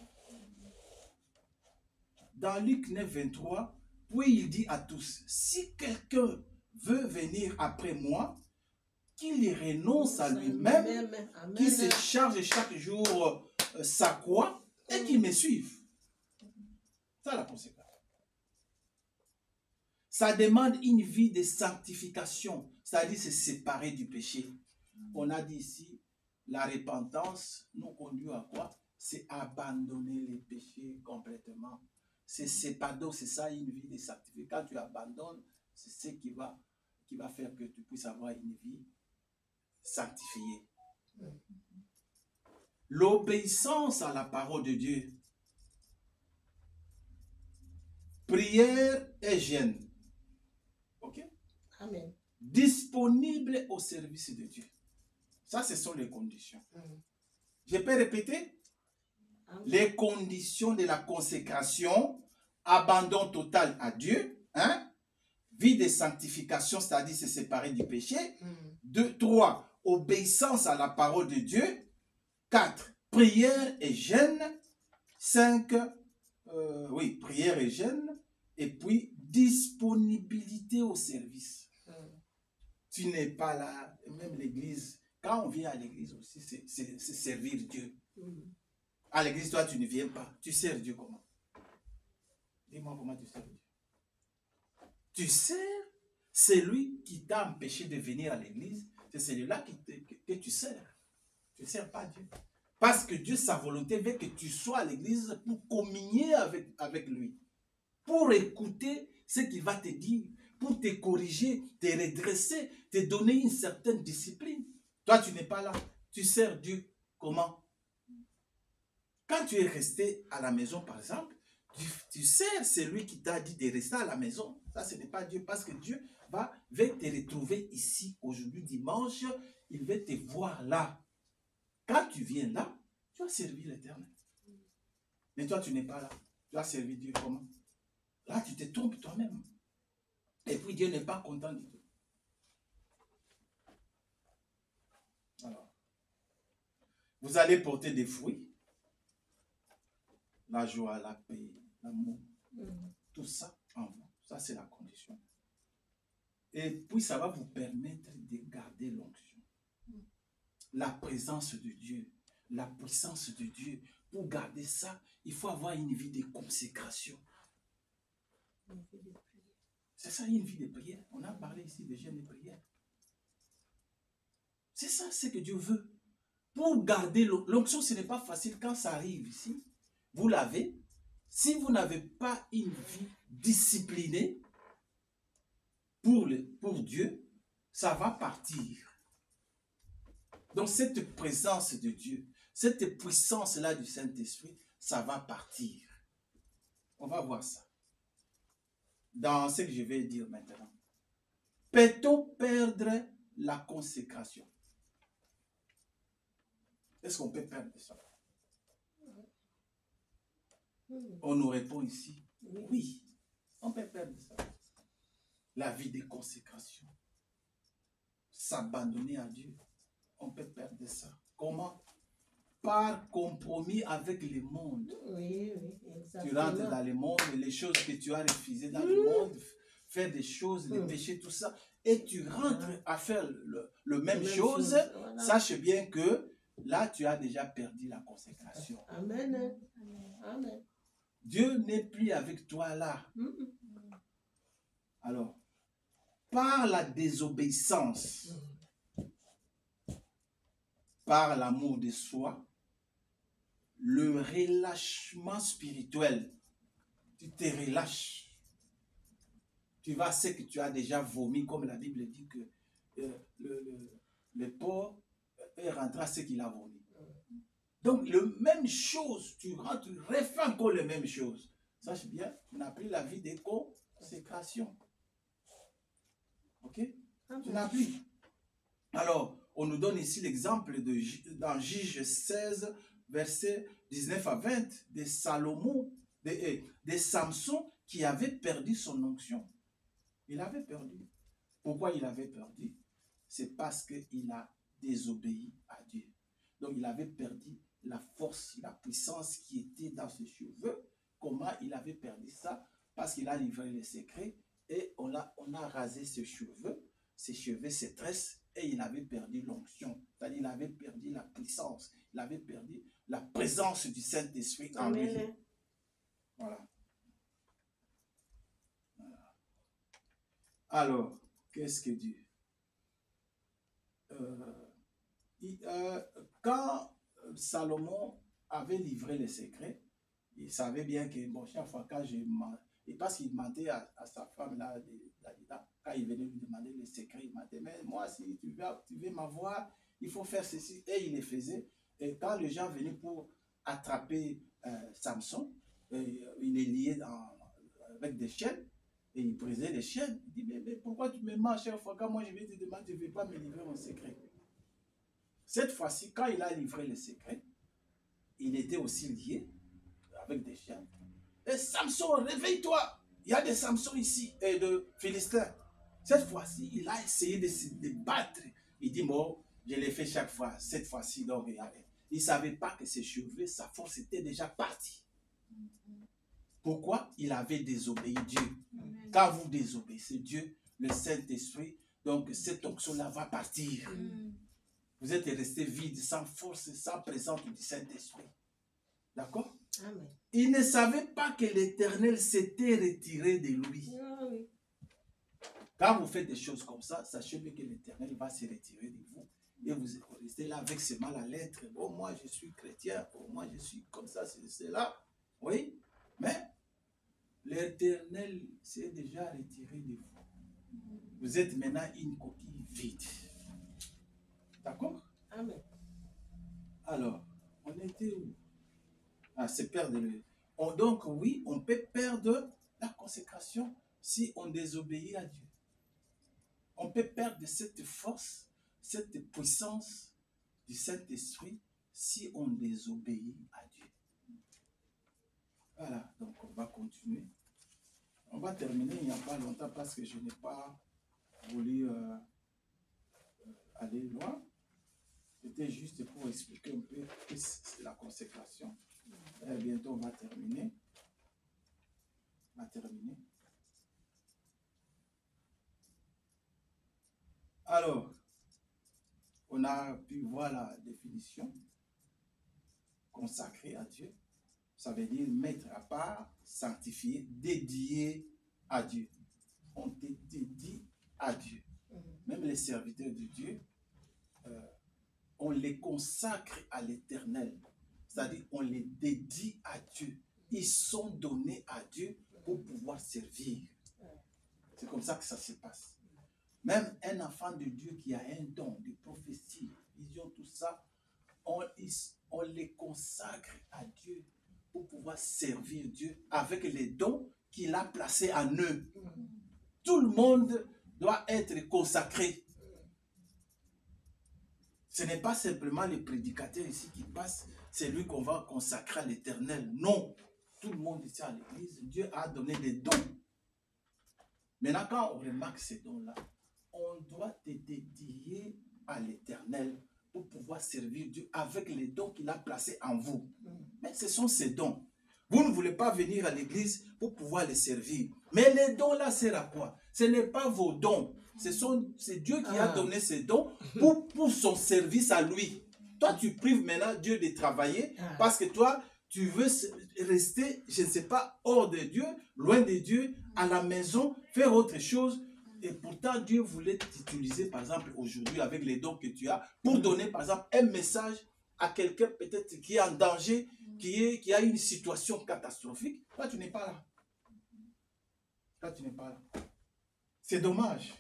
Dans Luc 9, 23, puis il dit à tous, si quelqu'un veut venir après moi, qu'il renonce à lui-même, qu'il se charge chaque jour sa croix et qu'il me suive. C'est la conséquence. Ça demande une vie de sanctification, c'est-à-dire se séparer du péché. On a dit ici, la repentance nous conduit à quoi? C'est abandonner les péchés complètement. C'est séparer, c'est ça une vie de sanctification. Quand tu abandonnes, c'est ce qui va faire que tu puisses avoir une vie sanctifiée. L'obéissance à la parole de Dieu. Prière et jeûne. Ok? Amen. Disponible au service de Dieu. Ça, ce sont les conditions. Je peux répéter? Amen. Les conditions de la consécration, abandon total à Dieu, hein? Vie de sanctification, c'est-à-dire se séparer du péché. 2, 3, obéissance à la parole de Dieu. 4, prière et jeûne. 5, prière et jeûne. Et puis, disponibilité au service. Tu n'es pas là, même l'église. Quand on vient à l'église aussi, c'est servir Dieu. À l'église, toi, tu ne viens pas. Tu sers Dieu comment? Dis-moi comment tu sers Dieu. Tu sers celui qui t'a empêché de venir à l'église. C'est celui-là que tu sers. Tu ne sers pas Dieu. Parce que Dieu, sa volonté veut que tu sois à l'église pour communier avec lui. Pour écouter ce qu'il va te dire. Pour te corriger, te redresser, te donner une certaine discipline. Toi, tu n'es pas là. Tu sers Dieu comment? Quand tu es resté à la maison, par exemple, tu sers celui qui t'a dit de rester à la maison. Ça, ce n'est pas Dieu. Parce que Dieu va te retrouver ici, aujourd'hui, dimanche. Il va te voir là. Quand tu viens là, tu as servi l'Éternel. Mais toi, tu n'es pas là. Tu as servi Dieu comment? Là, tu te trompes toi-même. Et puis, Dieu n'est pas content du tout. Alors, vous allez porter des fruits. La joie, la paix, l'amour. Tout ça en vous. Ça, c'est la condition. Et puis, ça va vous permettre de garder l'onction. La présence de Dieu, la puissance de Dieu. Pour garder ça, il faut avoir une vie de consécration. C'est ça, une vie de prière. On a parlé ici de jeûne et prière. C'est ça ce que Dieu veut. pour garder l'onction, ce n'est pas facile quand ça arrive ici. Vous l'avez. Si vous n'avez pas une vie disciplinée pour Dieu, ça va partir. Donc cette présence de Dieu, cette puissance-là du Saint-Esprit, ça va partir. On va voir ça. Dans ce que je vais dire maintenant. Peut-on perdre la consécration? Est-ce qu'on peut perdre ça? On nous répond ici, oui, on peut perdre ça. La vie de consécration, s'abandonner à Dieu, on peut perdre ça. Comment? Par compromis avec le monde. Oui, exactement. Tu rentres dans le monde, les choses que tu as refusées dans le monde, faire des choses, les péchés, tout ça, et tu rentres à faire le même chose, voilà. Sache bien que là, tu as déjà perdu la consécration. Amen. Amen. Dieu n'est plus avec toi là. Alors, par la désobéissance, par l'amour de soi, le relâchement spirituel, tu te relâches. Tu vas à ce que tu as déjà vomi, comme la Bible dit que le porc est rentré à ce qu'il a vomi. Donc, la même chose, tu rentres, tu refais encore les mêmes choses. Sache bien, tu n'as plus la vie de consécration. Ok? Tu n'as plus. Alors, on nous donne ici l'exemple dans Juge 16, versets 19 à 20, de Salomon, de Samson qui avait perdu son onction. Il avait perdu. Pourquoi il avait perdu? C'est parce qu'il a désobéi à Dieu. Donc, il avait perdu la force, la puissance qui était dans ses cheveux. Comment il avait perdu ça? Parce qu'il a livré les secrets et on a rasé ses cheveux, ses tresses, et il avait perdu l'onction. C'est-à-dire, il avait perdu la puissance, il avait perdu la présence du Saint-Esprit en lui. Voilà. Alors, qu'est-ce que Dieu? Quand Salomon avait livré les secrets, il savait bien que, bon, chaque fois quand et parce qu'il mentait à sa femme, là, quand il venait lui demander les secrets, il mentait, mais moi, si tu veux m'avoir, il faut faire ceci. Et il les faisait. Et quand les gens venaient pour attraper Samson, il est lié avec des chaînes, et il brisait les chaînes. Il dit, mais pourquoi tu me mens chaque fois quand moi je vais te demander, tu ne veux pas me livrer mon secret? Cette fois-ci, quand il a livré le secret, il était aussi lié avec des chiens. Et Samson, réveille-toi! Il y a des Samson ici et de Philistins. Cette fois-ci, il a essayé de se battre. Il dit, bon, je l'ai fait chaque fois. Cette fois-ci, donc, il ne savait pas que ses cheveux, sa force était déjà partie. Pourquoi? Il avait désobéi Dieu. Quand vous désobéissez Dieu, le Saint-Esprit, donc cette onction-là va partir. Vous êtes resté vide, sans force, sans présence du Saint-Esprit. D'accord? Amen. Il ne savait pas que l'Éternel s'était retiré de lui. Quand vous faites des choses comme ça, sachez bien que l'Éternel va se retirer de vous. Et vous restez là avec ce mal à l'être. Oh, moi, je suis chrétien. Oh, moi, je suis comme ça, c'est là. Oui, mais l'Éternel s'est déjà retiré de vous. Vous êtes maintenant une coquille vide. D'accord? Amen. Alors, on était où? Ah, c'est perdre le... Donc, oui, on peut perdre la consécration si on désobéit à Dieu. On peut perdre cette force, cette puissance du Saint-Esprit si on désobéit à Dieu. Voilà, donc on va continuer. On va terminer il n'y a pas longtemps parce que je n'ai pas voulu aller loin. C'était juste pour expliquer un peu ce que c'est la consécration. Et bientôt on va terminer. Alors, on a pu voir la définition. Consacré à Dieu, ça veut dire mettre à part, sanctifier, dédié à Dieu. On te dédie à Dieu. Même les serviteurs de Dieu, on les consacre à l'Éternel. C'est-à-dire, on les dédie à Dieu. Ils sont donnés à Dieu pour pouvoir servir. C'est comme ça que ça se passe. Même un enfant de Dieu qui a un don de prophétie, vision, tout ça, on les consacre à Dieu pour pouvoir servir Dieu avec les dons qu'il a placés en eux. Tout le monde doit être consacré. Ce n'est pas simplement les prédicateurs ici qui passent, c'est lui qu'on va consacrer à l'Éternel. Non, tout le monde ici à l'église, Dieu a donné des dons. Maintenant, quand on remarque ces dons-là, on doit te dédier à l'Éternel pour pouvoir servir Dieu avec les dons qu'il a placés en vous. Mais ce sont ces dons. Vous ne voulez pas venir à l'église pour pouvoir les servir. Mais les dons-là servent à quoi? Ce n'est pas vos dons. C'est Dieu qui a donné ces dons pour son service à lui. Toi, tu prives maintenant Dieu de travailler parce que toi, tu veux rester, je ne sais pas, hors de Dieu, loin de Dieu, à la maison, faire autre chose. Et pourtant, Dieu voulait t'utiliser, par exemple, aujourd'hui, avec les dons que tu as, pour donner, par exemple, un message à quelqu'un peut-être qui est en danger, qui a une situation catastrophique. Toi, tu n'es pas là. Toi, tu n'es pas là. C'est dommage.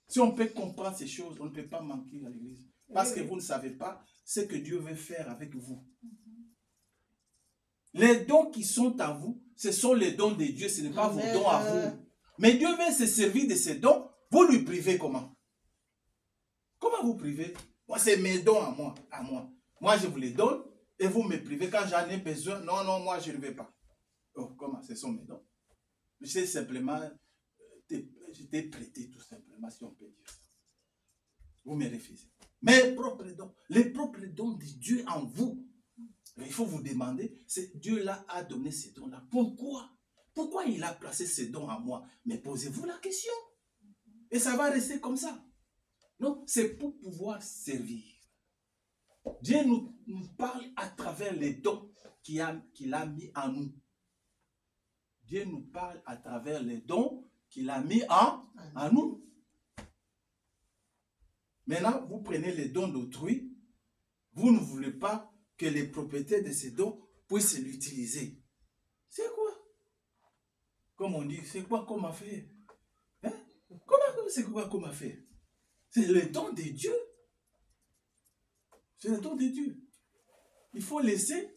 Si on peut comprendre ces choses, on ne peut pas manquer à l'église. Parce que vous ne savez pas ce que Dieu veut faire avec vous. Les dons qui sont à vous, ce sont les dons de Dieu, ce n'est pas vos dons à vous. Mais Dieu veut se servir de ces dons, vous lui privez comment? Comment vous privez? Moi, c'est mes dons à moi, Moi, je vous les donne et vous me privez quand j'en ai besoin. Non, non, moi, je ne vais pas. Oh, comment? Ce sont mes dons. Je sais simplement, je t'ai prêté tout simplement, si on peut dire ça. Vous me refusez. Mes propres dons, les propres dons de Dieu en vous. Mais il faut vous demander, Dieu-là a donné ces dons-là. Pourquoi? Pourquoi il a placé ces dons en moi? Mais posez-vous la question. Et ça va rester comme ça. Non, c'est pour pouvoir servir. Dieu nous parle à travers les dons qu'il a mis en nous. Dieu nous parle à travers les dons qu'il a mis en nous. Maintenant, vous prenez les dons d'autrui, vous ne voulez pas que les propriétaires de ces dons puissent l'utiliser. C'est quoi? Comme on dit, c'est quoi comme affaire? Hein? C'est quoi comme affaire? C'est le don de Dieu. C'est le don de Dieu. Il faut laisser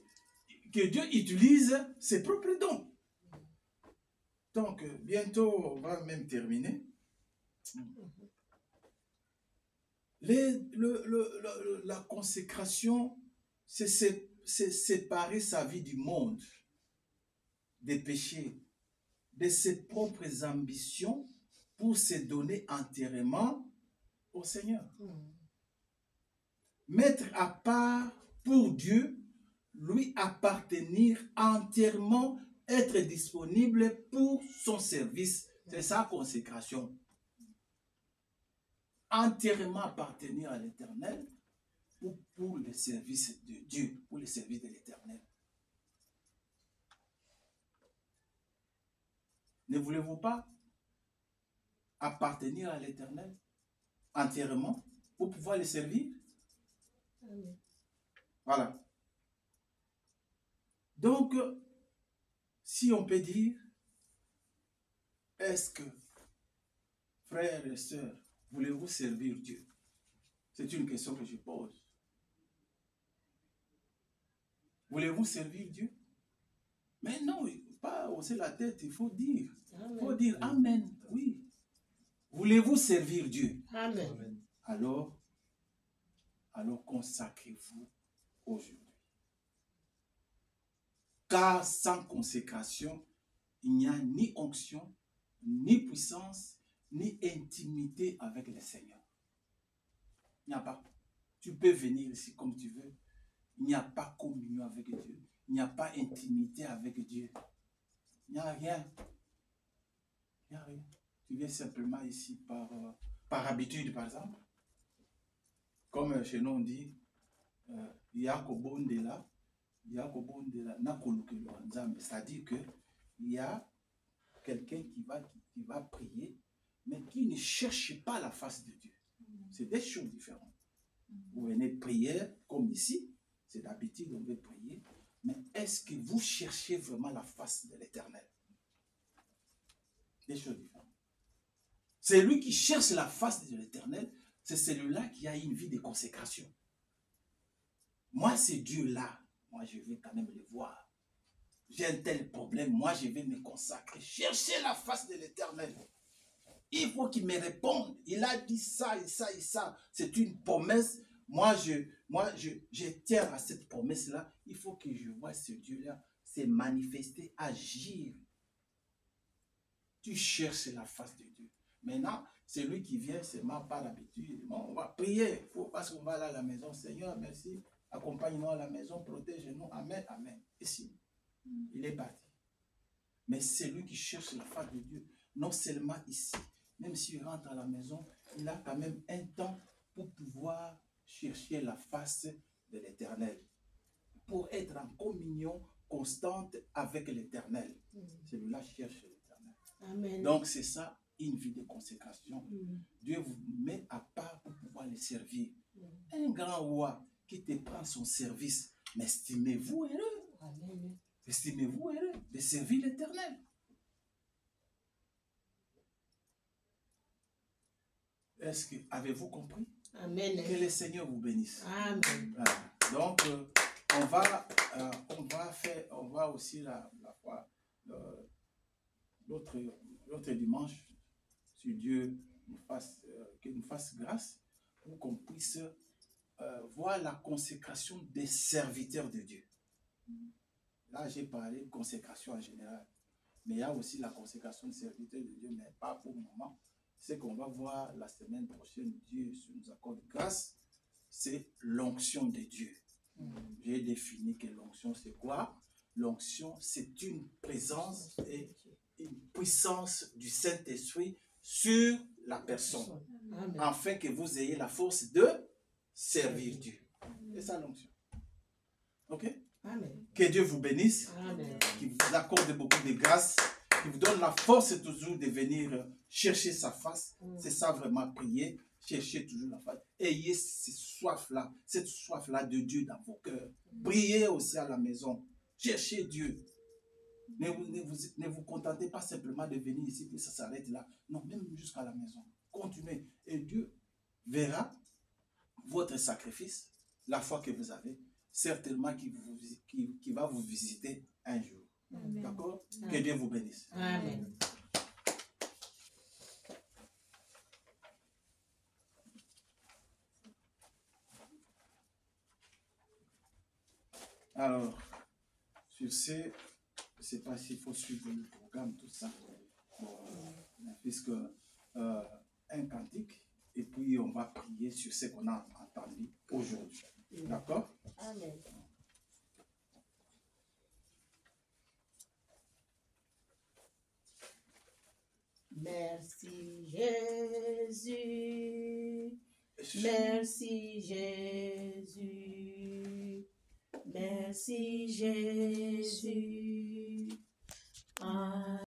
que Dieu utilise ses propres dons. Donc, bientôt, on va même terminer. La consécration, c'est séparer sa vie du monde, des péchés, de ses propres ambitions pour se donner entièrement au Seigneur. Mettre à part pour Dieu, lui appartenir entièrement, être disponible pour son service. C'est sa consécration. Entièrement appartenir à l'Éternel pour le service de Dieu, pour le service de l'Éternel. Ne voulez-vous pas appartenir à l'Éternel entièrement pour pouvoir le servir? Voilà. Donc, si on peut dire, est-ce que, frères et sœurs, voulez-vous servir Dieu? C'est une question que je pose. Voulez-vous servir Dieu? Mais non, il ne faut pas hausser la tête, il faut dire. Il faut dire Amen, oui. Voulez-vous servir Dieu? Amen. Alors consacrez-vous aujourd'hui. Car sans consécration, il n'y a ni onction, ni puissance, ni intimité avec le Seigneur. Il n'y a pas. Tu peux venir ici comme tu veux. Il n'y a pas communion avec Dieu. Il n'y a pas intimité avec Dieu. Il n'y a rien. Il n'y a rien. Tu viens simplement ici par habitude, par exemple. Comme chez nous on dit, Yakobondela, c'est-à-dire qu'il y a quelqu'un qui va prier, mais qui ne cherche pas la face de Dieu. C'est des choses différentes. Vous venez prier comme ici. C'est d'habitude, on veut prier. Mais est-ce que vous cherchez vraiment la face de l'Éternel? Des choses différentes. C'est lui qui cherche la face de l'Éternel. C'est celui-là qui a une vie de consécration. Moi, c'est Dieu-là. Moi, je vais quand même le voir. J'ai un tel problème. Moi, je vais me consacrer. Chercher la face de l'Éternel. Il faut qu'il me réponde. Il a dit ça et ça et ça. C'est une promesse. Moi, je tiens à cette promesse-là. Il faut que je vois ce Dieu-là se manifester, agir. Tu cherches la face de Dieu. Maintenant, c'est lui qui vient seulement par l'habitude. Bon, on va prier. Parce qu'on va aller à la maison. Seigneur, merci. Accompagne-nous à la maison. Protège-nous. Amen. Amen. Ici, il est parti. Mais c'est lui qui cherche la face de Dieu. Non seulement ici. Même s'il rentre à la maison, il a quand même un temps pour pouvoir chercher la face de l'Éternel. Pour être en communion constante avec l'Éternel. Celui-là cherche l'Éternel. Amen. Donc c'est ça, une vie de consécration. Dieu vous met à part pour pouvoir le servir. Un grand roi qui te prend son service, mais estimez-vous heureux. Amen. Estimez-vous heureux de servir l'Éternel. Est-ce que avez-vous compris? Amen. Que le Seigneur vous bénisse. Amen. Voilà. Donc, on va aussi l'autre dimanche, si Dieu nous fasse, qu'il nous fasse grâce pour qu'on puisse voir la consécration des serviteurs de Dieu. Là, j'ai parlé de consécration en général, mais il y a aussi la consécration des serviteurs de Dieu, mais pas pour le moment. Ce qu'on va voir la semaine prochaine, Dieu nous accorde grâce, c'est l'onction de Dieu. J'ai défini que l'onction, c'est quoi? L'onction, c'est une présence et une puissance du Saint-Esprit sur la personne, Amen. afin que vous ayez la force de servir Dieu. C'est ça l'onction. Ok? Amen. Que Dieu vous bénisse, Amen. qu'il vous accorde beaucoup de grâce, qu'il vous donne la force toujours de venir chercher sa face. C'est ça vraiment, prier, chercher toujours la face. Ayez cette soif-là de Dieu dans vos cœurs. Priez aussi à la maison. Cherchez Dieu. Ne vous contentez pas simplement de venir ici, puis ça s'arrête là. Non, même jusqu'à la maison. Continuez. Et Dieu verra votre sacrifice, la foi que vous avez, certainement qui va vous visiter un jour. Amen. D'accord? Que Dieu vous bénisse. Amen. Alors, sur ce, je ne sais pas s'il faut suivre le programme, tout ça. Bon, puisque un cantique, et puis on va prier sur ce qu'on a entendu aujourd'hui. D'accord? Amen. Merci Jésus. Merci Jésus. Merci Jésus.